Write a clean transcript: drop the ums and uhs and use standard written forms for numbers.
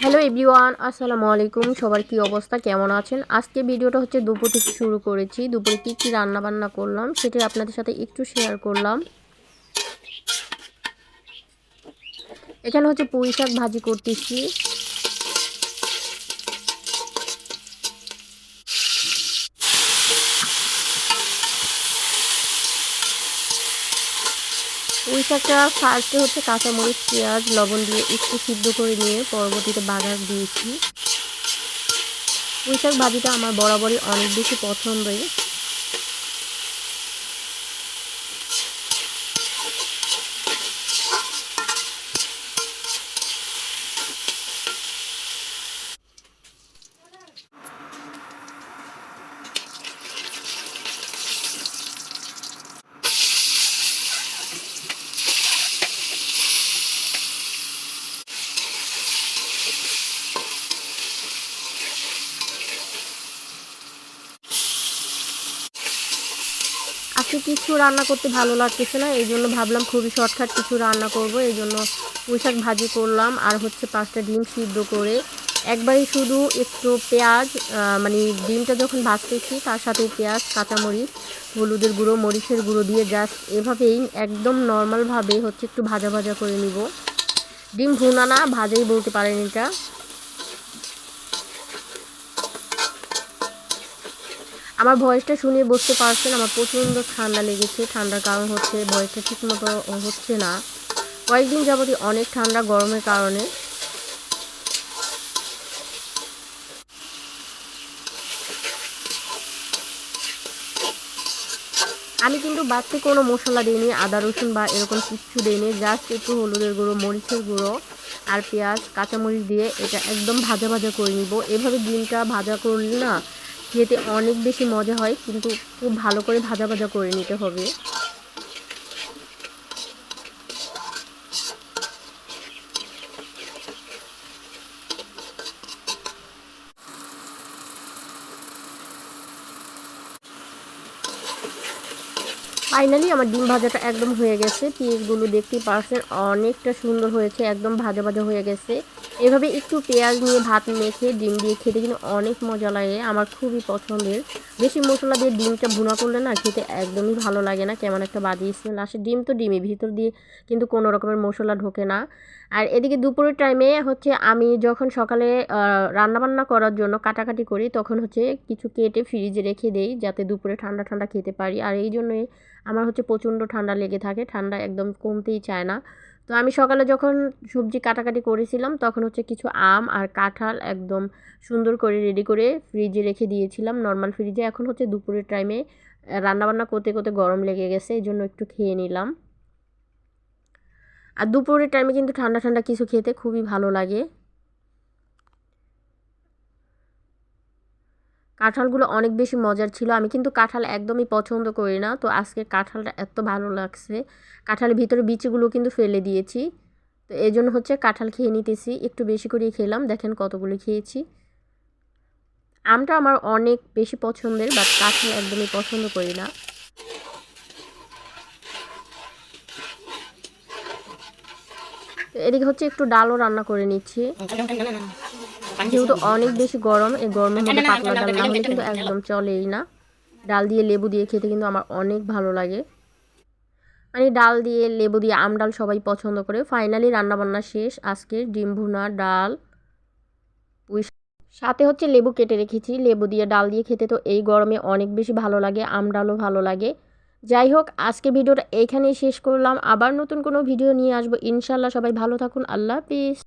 Hello everyone, আসসালামু আলাইকুম। সবার কি অবস্থা, কেমন আছেন? আজকে ভিডিওটা হচ্ছে দুপুর থেকে শুরু করেছি। দুপুরে কি রান্না বান্না করলাম সেটা আপনাদের সাথে একটু শেয়ার করলাম। এখানে হচ্ছে পুঁই শাক ভাজি করতেছি। পুঁই শাকটা ফার্স্টে হচ্ছে কাঁচামরিচ, পেঁয়াজ, লবণ দিয়ে একটু সিদ্ধ করে নিয়ে পরবর্তীতে বাগার দিয়েছি। পুঁই শাক ভাজিটা আমার বরাবরই অনেক বেশি পছন্দের। আজকে কিছু রান্না করতে ভালো লাগতেছে না, এই জন্য ভাবলাম খুবই শর্টকাট কিছু রান্না করব। এই জন্য পুঁই শাক ভাজি করলাম আর হচ্ছে 5টা ডিম সিদ্ধ করে একবারই শুধু একটু পেঁয়াজ, মানে ডিমটা যখন ভাজতেছি তার সাথে পেঁয়াজ, কাঁচামরিচ, হলুদের গুঁড়ো, মরিচের গুঁড়ো দিয়ে জাস্ট এভাবেই একদম নর্মালভাবে হচ্ছে একটু ভাজা ভাজা করে নিব। ডিম ভুনা না, ভাজাই বলতে পারেন এটা। আমার ভয়েসটা শুনে বুঝতে পারছেন আমার প্রচণ্ড ঠান্ডা লেগেছে। ঠান্ডার কারণ হচ্ছে ভয়েসটা ঠিকমতো হচ্ছে না। কয়েকদিন যাবতই অনেক ঠান্ডা গরমের কারণে। আমি কিন্তু বাড়তি কোনো মশলা দিইনি, আদা রসুন বা এরকম কিচ্ছু দিইনি। জাস্ট একটু হলুদের গুঁড়ো, মরিচের গুঁড়ো আর পেঁয়াজ, কাঁচামরিচ দিয়ে এটা একদম ভাজা ভাজা করে নিব। এভাবে ডিমটা ভাজা করলে না খেতে অনেক বেশি মজা হয়, কিন্তু খুব ভালো করে ভাজা ভাজা করে নিতে হবে। ফাইনালি আমার ডিম ভাজাটা একদম হয়ে গেছে। পিসগুলো দেখতেই পারছেন অনেকটা সুন্দর হয়েছে, একদম ভাজা ভাজা হয়ে গেছে। এভাবে একটু পেঁয়াজ নিয়ে ভাত মেখে ডিম দিয়ে খেতে কিন্তু অনেক মজা লাগে, আমার খুবই পছন্দের। বেশি মশলা দিয়ে ডিমটা ভুনা করলে না খেতে একদমই ভালো লাগে না, কেমন একটা বাজে স্মেল আসে। ডিম তো ডিমই, ভিতর দিয়ে কিন্তু কোনো রকমের মশলা ঢোকে না। আর এদিকে দুপুরের টাইমে হচ্ছে আমি যখন সকালে রান্নাবান্না করার জন্য কাটাকাটি করি তখন হচ্ছে কিছু কেটে ফ্রিজে রেখে দেই যাতে দুপুরে ঠান্ডা ঠান্ডা খেতে পারি। আর এই জন্যই আমার হচ্ছে প্রচণ্ড ঠান্ডা লেগে থাকে, ঠান্ডা একদম কমতেই চায় না। তো আমি সকালে যখন সবজি কাটাকাটি করেছিলাম তখন হচ্ছে কিছু আম আর কাঁঠাল একদম সুন্দর করে রেডি করে ফ্রিজে রেখে দিয়েছিলাম, নর্মাল ফ্রিজে। এখন হচ্ছে দুপুরের টাইমে রান্নাবান্না করতে করতে গরম লেগে গেছে, এই জন্য একটু খেয়ে নিলাম। আর দুপুরের টাইমে কিন্তু ঠান্ডা ঠান্ডা কিছু খেতে খুবই ভালো লাগে। কাঁঠালগুলো অনেক বেশি মজার ছিল। আমি কিন্তু কাঁঠাল একদমই পছন্দ করি না, তো আজকে কাঁঠালটা এত ভালো লাগছে। কাঁঠালের ভিতরে বিচিগুলো কিন্তু ফেলে দিয়েছি, তো এই জন্য হচ্ছে কাঁঠাল খেয়ে নিতেছি। একটু বেশি করেই খেলাম, দেখেন কতগুলো খেয়েছি। আমটা আমার অনেক বেশি পছন্দের, বাট কাঁঠাল একদমই পছন্দ করি না। তো এদিকে হচ্ছে একটু ডালও রান্না করে নিচ্ছি, যেহেতু অনেক বেশি গরম। এই গরমের মধ্যে পাতলা ডাল না হলে কিন্তু একদম চলেই না। ডাল দিয়ে লেবু দিয়ে খেতে কিন্তু আমার অনেক ভালো লাগে। মানে ডাল দিয়ে, লেবু দিয়ে, আম ডাল সবাই পছন্দ করে। ফাইনালি রান্নাবান্না শেষ আজকের। ডিম ভুনা, ডাল, পুঁই সাথে হচ্ছে লেবু কেটে রেখেছি। লেবু দিয়ে ডাল দিয়ে খেতে তো এই গরমে অনেক বেশি ভালো লাগে, আম ডালও ভালো লাগে। যাই হোক, আজকে ভিডিওটা এইখানেই শেষ করলাম। আবার নতুন কোনো ভিডিও নিয়ে আসবো ইনশাল্লাহ। সবাই ভালো থাকুন, আল্লাহ হাফিজ।